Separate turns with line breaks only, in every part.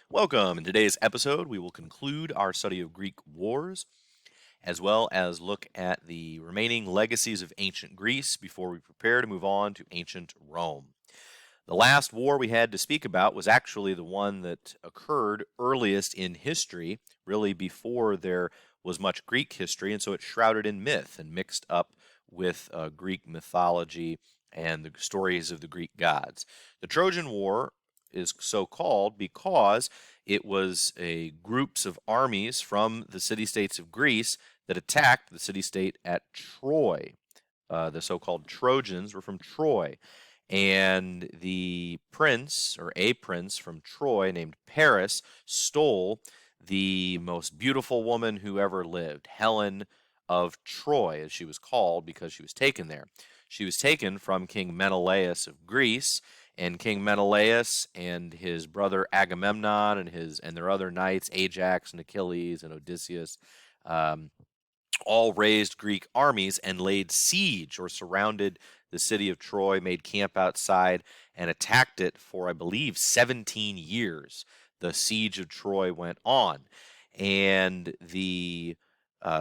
Welcome. In today's episode, we will conclude our study of Greek wars, as well as look at the remaining legacies of ancient Greece before we prepare to move on to ancient Rome. The last war we had to speak about was actually the one that occurred earliest in history, really before there was much Greek history, and so it's shrouded in myth and mixed up with Greek mythology and the stories of the Greek gods. The Trojan War is so called because it was a groups of armies from the city-states of Greece that attacked the city-state at Troy. The so-called Trojans were from Troy, and the prince, or a prince from Troy named Paris, stole the most beautiful woman who ever lived, Helen of Troy, as she was called because she was taken there. She was taken from King Menelaus of Greece, and King Menelaus and his brother Agamemnon and their other knights, Ajax and Achilles and Odysseus, um, all raised Greek armies and laid siege or surrounded the city of Troy, made camp outside, and attacked it for, I believe, 17 years. The siege of Troy went on. And the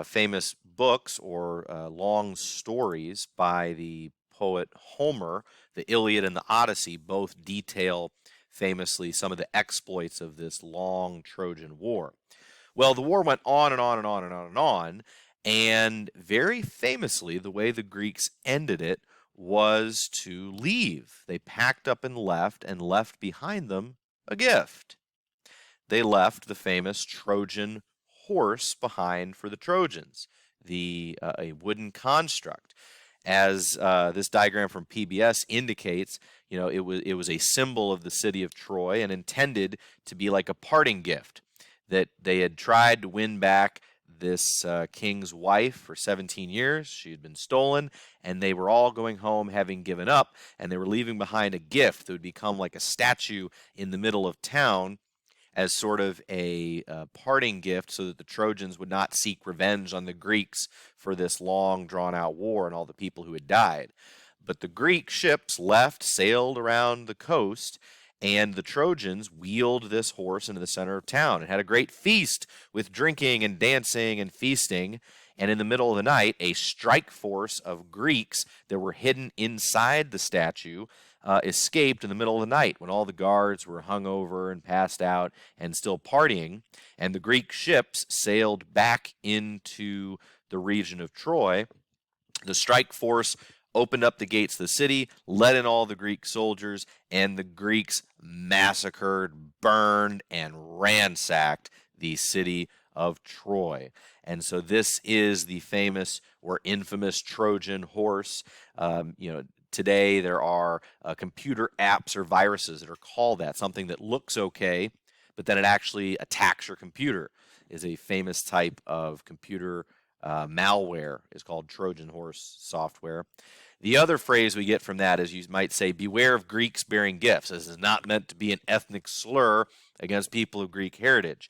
famous books or long stories by the poet Homer, the Iliad and the Odyssey, both detail famously some of the exploits of this long Trojan War. Well, the war went on and on and on and on and on, and very famously, the way the Greeks ended it was to leave. They packed up and left behind them a gift. They left the famous Trojan horse behind for the Trojans, a wooden construct. As this diagram from PBS indicates, it was a symbol of the city of Troy and intended to be like a parting gift that they had tried to win back this king's wife for 17 years. She had been stolen, and they were all going home having given up, and they were leaving behind a gift that would become like a statue in the middle of town as sort of a parting gift so that the Trojans would not seek revenge on the Greeks for this long drawn out war and all the people who had died. But the Greek ships left, sailed around the coast, and the Trojans wheeled this horse into the center of town and had a great feast with drinking and dancing and feasting. And in the middle of the night, a strike force of Greeks that were hidden inside the statue escaped in the middle of the night when all the guards were hung over and passed out and still partying. And the Greek ships sailed back into the region of Troy. The strike force opened up the gates of the city, let in all the Greek soldiers, and the Greeks massacred, burned, and ransacked the city of Troy. And so this is the famous or infamous Trojan horse. Today there are computer apps or viruses that are called that, something that looks okay, but then it actually attacks your computer. Is a famous type of computer malware is called Trojan horse software. The other phrase we get from that is you might say, beware of Greeks bearing gifts. This is not meant to be an ethnic slur against people of Greek heritage.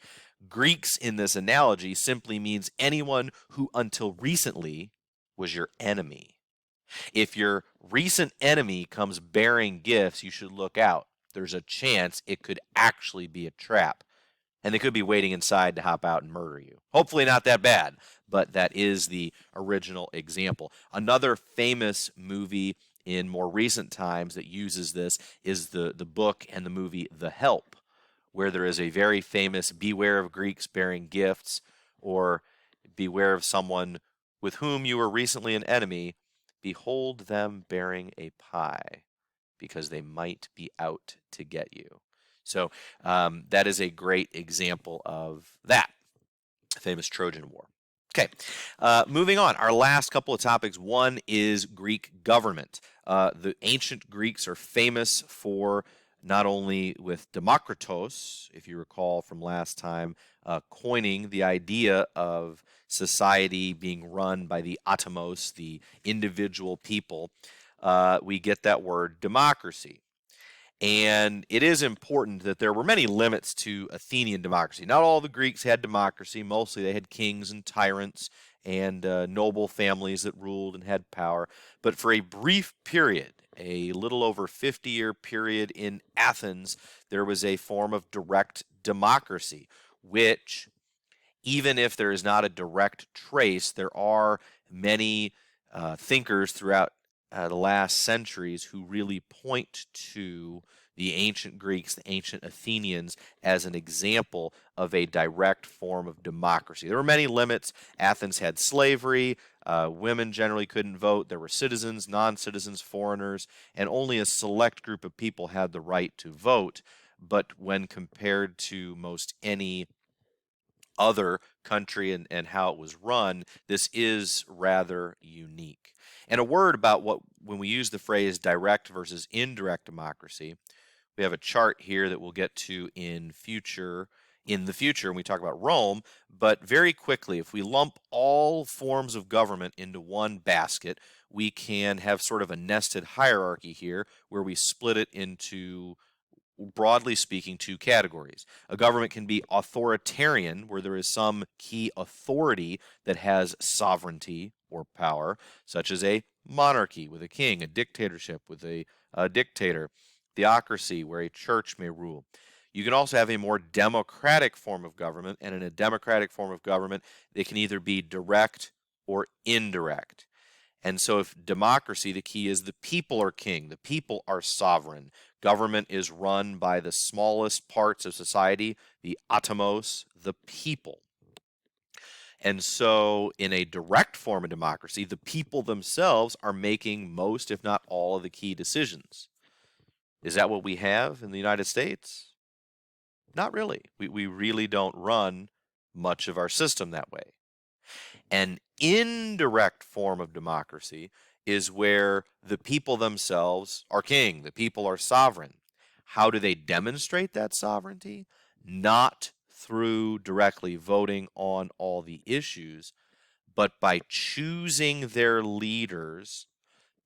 Greeks in this analogy simply means anyone who until recently was your enemy. If your recent enemy comes bearing gifts, you should look out. There's a chance it could actually be a trap. And they could be waiting inside to hop out and murder you. Hopefully not that bad, but that is the original example. Another famous movie in more recent times that uses this is the book and the movie The Help, where there is a very famous beware of Greeks bearing gifts, or beware of someone with whom you were recently an enemy, behold them bearing a pie, because they might be out to get you. So that is a great example of that famous Trojan War. Okay, moving on. Our last couple of topics. One is Greek government. The ancient Greeks are famous for not only with Democritus, if you recall from last time, coining the idea of society being run by the atomos, the individual people. We get that word democracy. And it is important that there were many limits to Athenian democracy. Not all the Greeks had democracy. Mostly they had kings and tyrants and noble families that ruled and had power. But for a brief period, a little over 50-year period in Athens, there was a form of direct democracy, which, even if there is not a direct trace, there are many thinkers throughout the last centuries who really point to the ancient Greeks, the ancient Athenians, as an example of a direct form of democracy. There were many limits. Athens had slavery. Women generally couldn't vote. There were citizens, non-citizens, foreigners, and only a select group of people had the right to vote. But when compared to most any other country and how it was run, this is rather unique. And a word about what, when we use the phrase direct versus indirect democracy, we have a chart here that we'll get to in the future when we talk about Rome. But very quickly, if we lump all forms of government into one basket, we can have sort of a nested hierarchy here where we split it into, broadly speaking, two categories. A government can be authoritarian, where there is some key authority that has sovereignty or power, such as a monarchy with a king, a dictatorship with a dictator, theocracy, where a church may rule. You can also have a more democratic form of government, and in a democratic form of government, they can either be direct or indirect. And so if democracy, the key is the people are king, the people are sovereign. Government is run by the smallest parts of society, the atomos, the people. And so in a direct form of democracy, the people themselves are making most, if not all, of the key decisions. Is that what we have in the United States? Not really. We really don't run much of our system that way. An indirect form of democracy is where the people themselves are king, the people are sovereign. How do they demonstrate that sovereignty? Not through directly voting on all the issues, but by choosing their leaders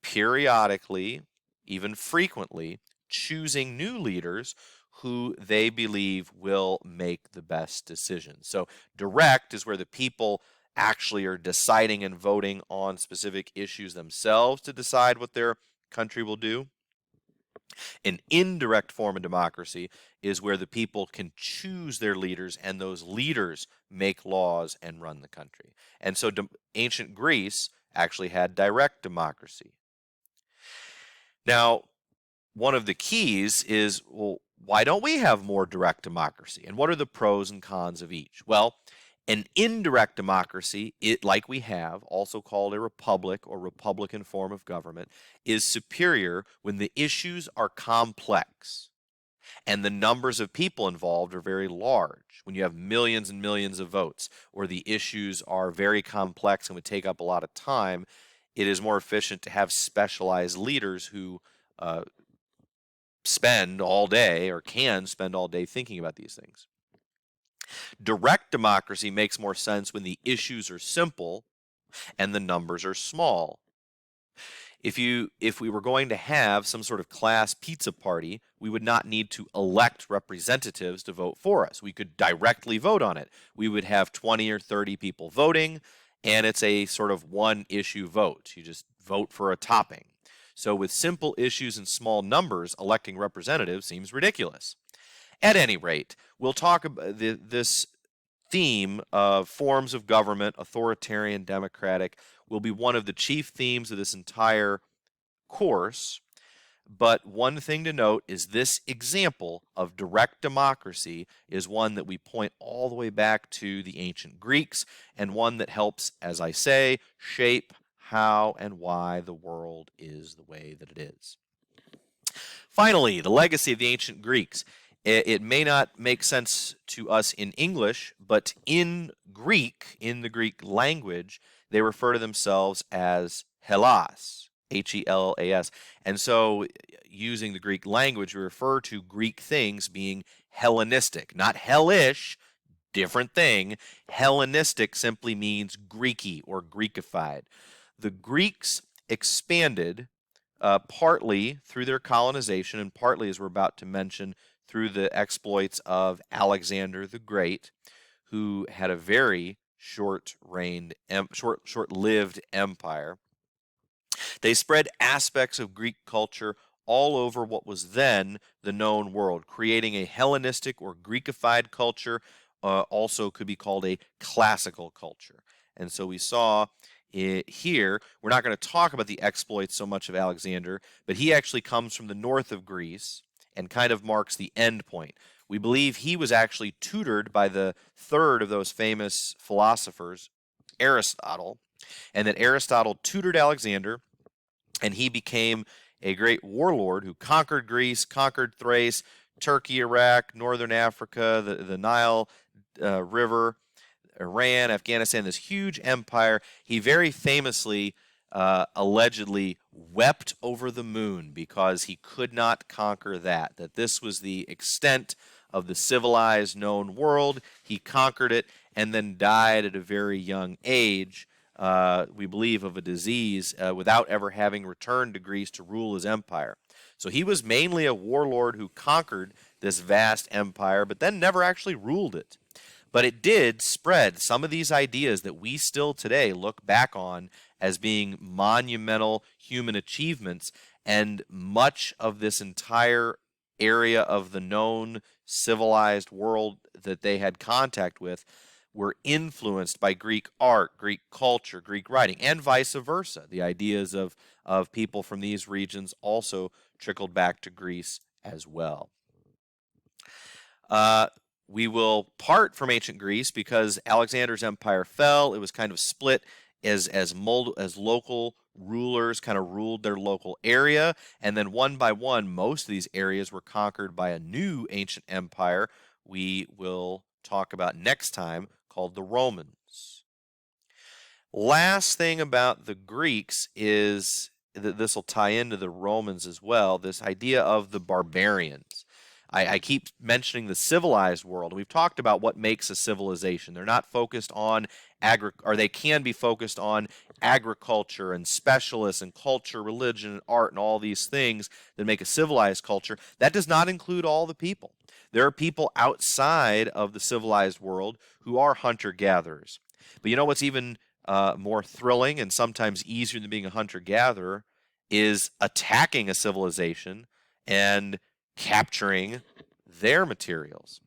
periodically, even frequently, choosing new leaders who they believe will make the best decisions. So direct is where the people actually are deciding and voting on specific issues themselves to decide what their country will do. An indirect form of democracy is where the people can choose their leaders and those leaders make laws and run the country. And so ancient Greece actually had direct democracy. Now, one of the keys is, well, why don't we have more direct democracy? And what are the pros and cons of each? Well, an indirect democracy, like we have, also called a republic or republican form of government, is superior when the issues are complex and the numbers of people involved are very large. When you have millions and millions of votes, or the issues are very complex and would take up a lot of time, it is more efficient to have specialized leaders who spend all day or can spend all day thinking about these things. Direct democracy makes more sense when the issues are simple and the numbers are small. If we were going to have some sort of class pizza party, we would not need to elect representatives to vote for us. We could directly vote on it. We would have 20 or 30 people voting, and it's a sort of one issue vote. You just vote for a topping. So with simple issues and small numbers, electing representatives seems ridiculous. At any rate, we'll talk about this theme of forms of government, authoritarian, democratic, will be one of the chief themes of this entire course. But one thing to note is this example of direct democracy is one that we point all the way back to the ancient Greeks, and one that helps, as I say, shape how and why the world is the way that it is. Finally, the legacy of the ancient Greeks. It may not make sense to us in English, but in Greek, in the Greek language, they refer to themselves as Hellas, Hellas. And so using the Greek language, we refer to Greek things being Hellenistic, not hellish, different thing. Hellenistic simply means Greeky or Greekified. The Greeks expanded partly through their colonization and partly, as we're about to mention, through the exploits of Alexander the Great, who had a very short-lived empire. They spread aspects of Greek culture all over what was then the known world, creating a Hellenistic or Greekified culture, also could be called a classical culture. And so we saw here, we're not going to talk about the exploits so much of Alexander, but he actually comes from the north of Greece and kind of marks the end point. We believe he was actually tutored by the third of those famous philosophers, Aristotle, and that Aristotle tutored Alexander, and he became a great warlord who conquered Greece, conquered Thrace, Turkey, Iraq, northern Africa, the Nile River, Iran, Afghanistan, this huge empire. He very famously, allegedly, wept over the moon because he could not conquer that this was the extent of the civilized known world. He conquered it and then died at a very young age, we believe, of a disease, without ever having returned to Greece to rule his empire. So he was mainly a warlord who conquered this vast empire, but then never actually ruled it. But it did spread some of these ideas that we still today look back on as being monumental human achievements, and much of this entire area of the known civilized world that they had contact with were influenced by Greek art, Greek culture, Greek writing, and vice versa. The ideas of people from these regions also trickled back to Greece as well. We will part from ancient Greece because Alexander's empire fell. It was kind of split as local rulers kind of ruled their local area, and then one by one, most of these areas were conquered by a new ancient empire we will talk about next time, called the Romans. Last thing about the Greeks is that this will tie into the Romans as well, this idea of the barbarians. I keep mentioning the civilized world. We've talked about what makes a civilization. They're not focused on or they can be focused on agriculture and specialists and culture, religion, and art, and all these things that make a civilized culture. That does not include all the people. There are people outside of the civilized world who are hunter-gatherers. But you know what's even more thrilling and sometimes easier than being a hunter-gatherer is attacking a civilization and capturing their materials.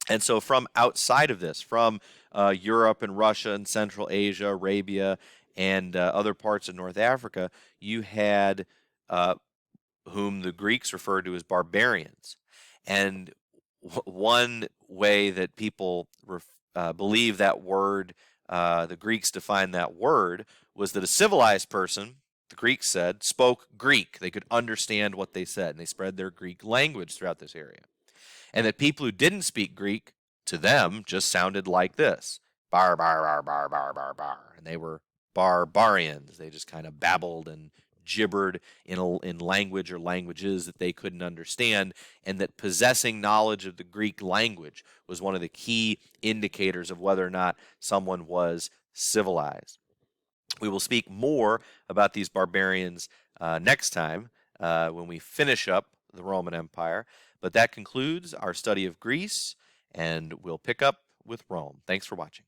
And so from outside of this, from Europe and Russia and Central Asia, Arabia, and other parts of North Africa, you had whom the Greeks referred to as barbarians. And one way that people believe that word, the Greeks defined that word, was that a civilized person, the Greeks said, spoke Greek. They could understand what they said, and they spread their Greek language throughout this area. And that people who didn't speak Greek, to them, just sounded like this. Bar, bar, bar, bar, bar, bar, bar. And they were barbarians. They just kind of babbled and gibbered in language or languages that they couldn't understand, and that possessing knowledge of the Greek language was one of the key indicators of whether or not someone was civilized. We will speak more about these barbarians next time when we finish up the Roman Empire, but that concludes our study of Greece, and we'll pick up with Rome. Thanks for watching.